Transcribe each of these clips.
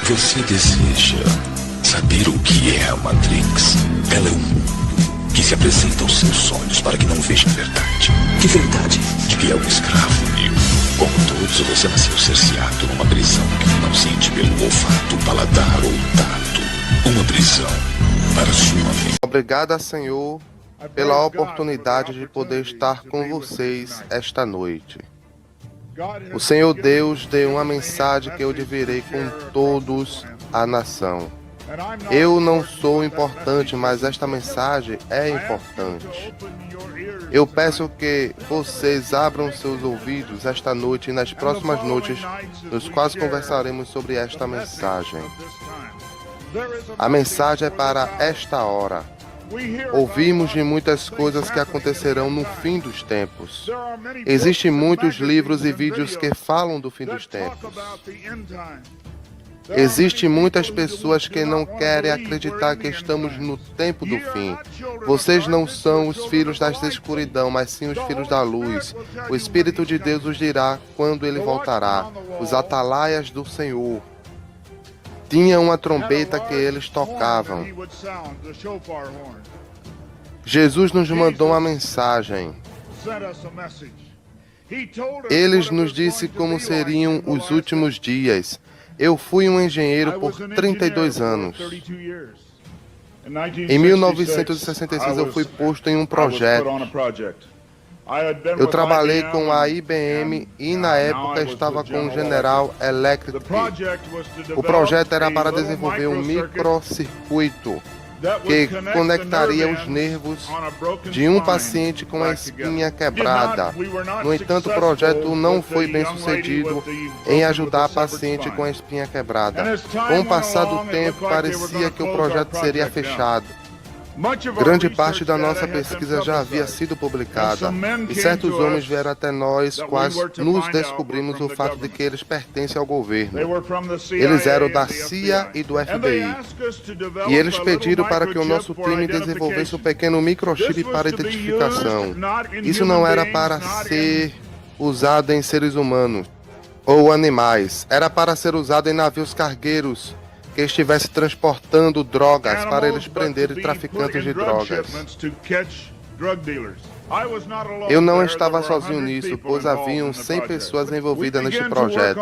Você deseja saber o que é a Matrix? Ela é um mundo que se apresenta aos seus olhos para que não veja a verdade. Que verdade? De que é um escravo, Neo. Como todos, você nasceu cerceado numa prisão que não sente pelo olfato, paladar ou tato. Uma prisão para sua mente. Obrigado, Senhor, pela oportunidade de poder estar com vocês esta noite. O Senhor Deus deu uma mensagem que eu dividirei com todos a nação. Eu não sou importante, mas esta mensagem é importante. Eu peço que vocês abram seus ouvidos esta noite e nas próximas noites, nos quais conversaremos sobre esta mensagem. A mensagem é para esta hora. Ouvimos de muitas coisas que acontecerão no fim dos tempos. Existem muitos livros e vídeos que falam do fim dos tempos. Existem muitas pessoas que não querem acreditar que estamos no tempo do fim. Vocês não são os filhos da escuridão, mas sim os filhos da luz. O Espírito de Deus os dirá quando ele voltará. Os atalaias do Senhor. Tinha uma trombeta que eles tocavam. Jesus nos mandou uma mensagem. Ele nos disse como seriam os últimos dias. Eu fui um engenheiro por 32 anos. Em 1966 eu fui posto em um projeto. Eu trabalhei com a IBM e na época estava com o General Electric. O projeto era para desenvolver um microcircuito que conectaria os nervos de um paciente com a espinha quebrada. No entanto, o projeto não foi bem sucedido em ajudar a paciente com a espinha quebrada. Com o passar do tempo, parecia que o projeto seria fechado. Grande parte da nossa pesquisa já havia sido publicada, e certos homens vieram até nós, quais nos descobrimos o fato de que eles pertencem ao governo. Eles eram da CIA e do FBI. E eles pediram para que o nosso time desenvolvesse um pequeno microchip para identificação. Isso não era para ser usado em seres humanos ou animais, era para ser usado em navios cargueiros que estivesse transportando drogas para eles prenderem traficantes de drogas. Eu não estava sozinho nisso, pois haviam 100 pessoas envolvidas neste projeto.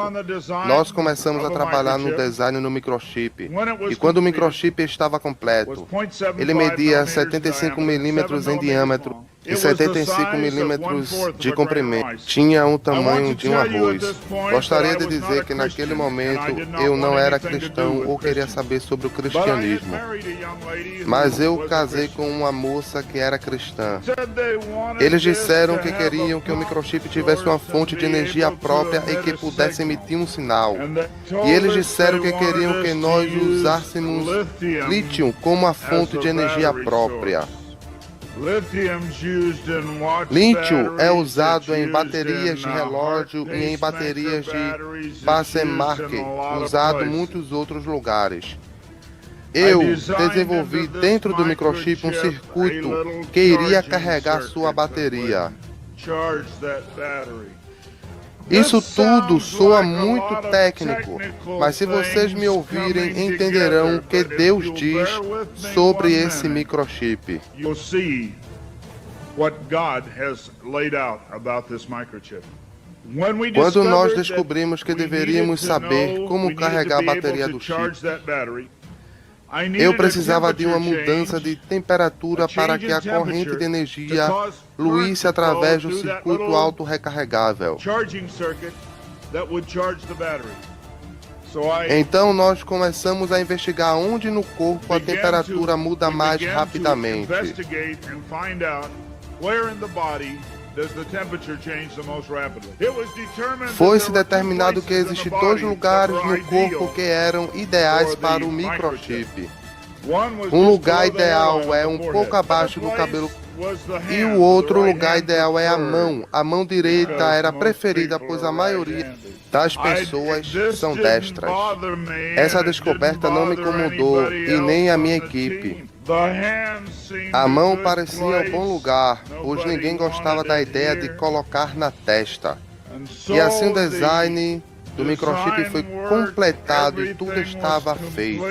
Nós começamos a trabalhar no design no microchip, e quando o microchip estava completo, ele media 75 milímetros em diâmetro e 75 milímetros de comprimento. Tinha o tamanho de um arroz. Gostaria de dizer que naquele momento eu não era cristão ou queria saber sobre o cristianismo. Mas eu casei com uma moça que era cristã. Eles disseram que queriam que o microchip tivesse uma fonte de energia própria e que pudesse emitir um sinal. E eles disseram que queriam que nós usássemos lítio como a fonte de energia própria. Lítio é usado em baterias de relógio e em baterias de Passemark, usado em muitos outros lugares. Eu desenvolvi dentro do microchip um circuito que iria carregar sua bateria. Isso tudo soa muito técnico, mas se vocês me ouvirem, entenderão o que Deus diz sobre esse microchip. Quando nós descobrimos que deveríamos saber como carregar a bateria do chip, eu precisava de uma mudança de temperatura para que a corrente de energia fluísse através do circuito auto-recarregável. Então nós começamos a investigar onde no corpo a temperatura muda mais rapidamente. Foi-se determinado que existem dois lugares no corpo que eram ideais para o microchip. Um lugar ideal é um pouco abaixo do cabelo e o outro lugar ideal é a mão. A mão direita era preferida, pois a maioria das pessoas são destras. Essa descoberta não me incomodou e nem a minha equipe. A mão parecia um bom lugar, pois ninguém gostava da ideia de colocar na testa. E assim o design do microchip foi completado e tudo estava feito.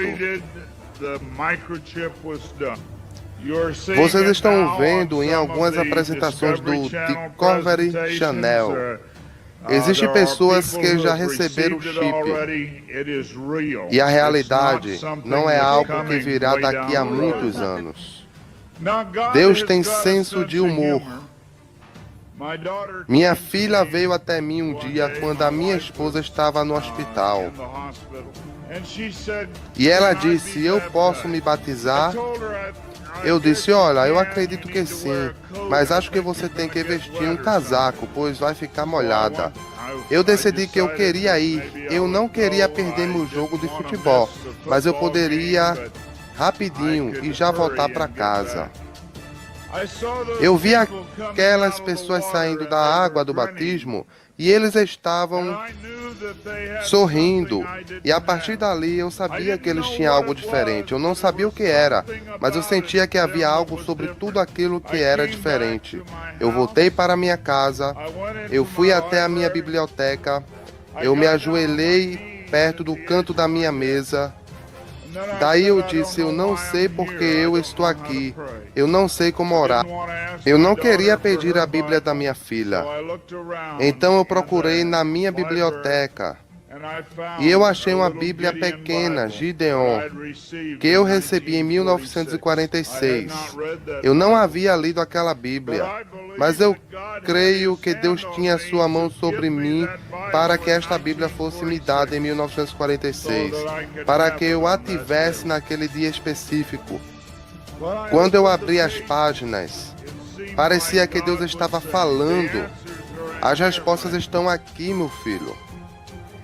Vocês estão vendo em algumas apresentações do Discovery Channel. Existem pessoas que já receberam o chip. E a realidade não é algo que virá daqui a muitos anos. Deus tem senso de humor. Minha filha veio até mim um dia quando a minha esposa estava no hospital. E ela disse, eu posso me batizar? Eu disse, olha, eu acredito que sim, mas acho que você tem que vestir um casaco, pois vai ficar molhada. Eu decidi que eu queria ir. Eu não queria perder meu jogo de futebol, mas eu poderia rapidinho e já voltar para casa. Eu vi aquelas pessoas saindo da água do batismo e eles estavam sorrindo. E a partir dali eu sabia que eles tinham algo diferente. Eu não sabia o que era, mas eu sentia que havia algo sobre tudo aquilo que era diferente. Eu voltei para minha casa, eu fui até a minha biblioteca, eu me ajoelhei perto do canto da minha mesa. Daí eu disse, eu não sei porque eu estou aqui, eu não sei como orar. Eu não queria pedir a Bíblia da minha filha. Então eu procurei na minha biblioteca e eu achei uma Bíblia pequena, Gideon, que eu recebi em 1946. Eu não havia lido aquela Bíblia, mas eu creio que Deus tinha sua mão sobre mim para que esta Bíblia fosse me dada em 1946, para que eu a tivesse naquele dia específico. Quando eu abri as páginas, parecia que Deus estava falando. As respostas estão aqui, meu filho.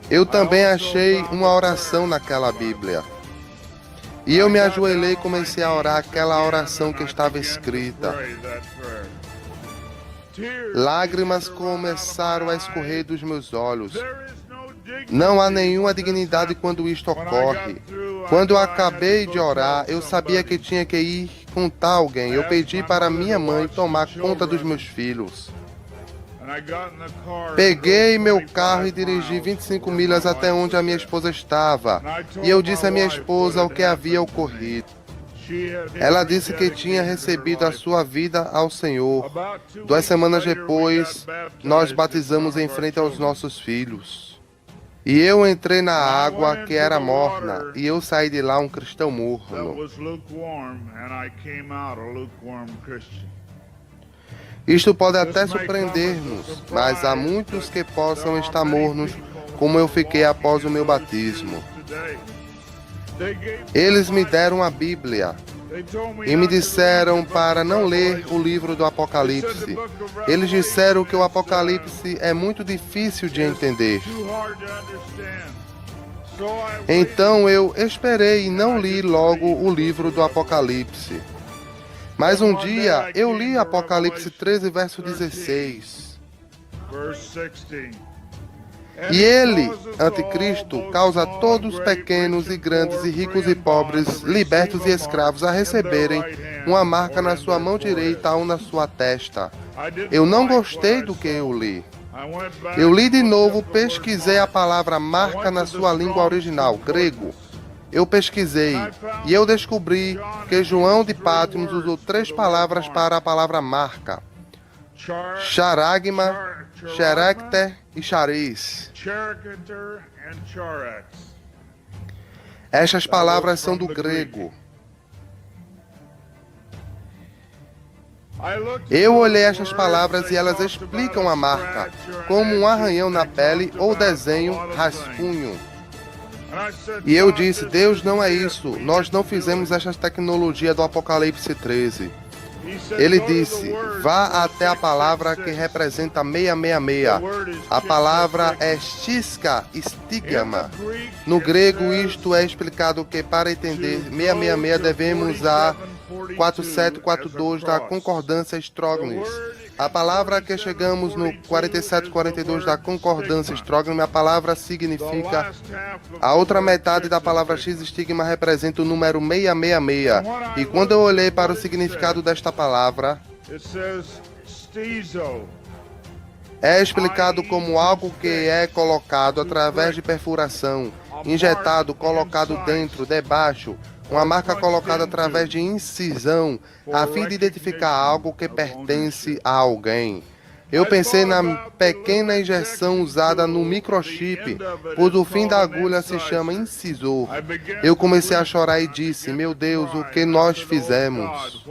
Eu também achei uma oração naquela Bíblia. E eu me ajoelhei e comecei a orar aquela oração que estava escrita. Lágrimas começaram a escorrer dos meus olhos. Não há nenhuma dignidade quando isto ocorre. Quando eu acabei de orar, eu sabia que tinha que ir contar alguém. Eu pedi para minha mãe tomar conta dos meus filhos. Peguei meu carro e dirigi 25 milhas até onde a minha esposa estava. E eu disse à minha esposa o que havia ocorrido. Ela disse que tinha recebido a sua vida ao Senhor. 2 semanas depois, nós batizamos em frente aos nossos filhos. E eu entrei na água que era morna, e eu saí de lá um cristão morno. Isto pode até surpreender-nos, mas há muitos que possam estar mornos, como eu fiquei após o meu batismo. Eles me deram a Bíblia e me disseram para não ler o livro do Apocalipse. Eles disseram que o Apocalipse é muito difícil de entender. Então eu esperei e não li logo o livro do Apocalipse. Mas um dia eu li Apocalipse 13, verso 16. E ele, anticristo, causa todos pequenos e grandes e ricos e pobres, libertos e escravos a receberem uma marca na sua mão direita ou na sua testa. Eu não gostei do que eu li. Eu li de novo, pesquisei a palavra marca na sua língua original, grego. Eu pesquisei e eu descobri que João de Pátmos usou 3 palavras para a palavra marca: charagma, xerecter e charis. Estas palavras são do grego. Eu olhei estas palavras e elas explicam a marca, como um arranhão na pele ou desenho, rascunho. E eu disse, Deus, não é isso, nós não fizemos esta tecnologia do Apocalipse 13. Ele disse, vá até a palavra que representa 666. A palavra é stisca, stigma. No grego, isto é explicado que para entender 666 devemos usar 4742 da concordância Strong's. A palavra que chegamos no 4742 da concordância Strong's, a palavra significa... A outra metade da palavra X-estigma representa o número 666. E quando eu olhei para o significado desta palavra, É explicado como algo que é colocado através de perfuração, injetado, colocado dentro, debaixo, uma marca colocada através de incisão, a fim de identificar algo que pertence a alguém. Eu pensei na pequena injeção usada no microchip, pois o fim da agulha se chama incisor. Eu comecei a chorar e disse: meu Deus, o que nós fizemos?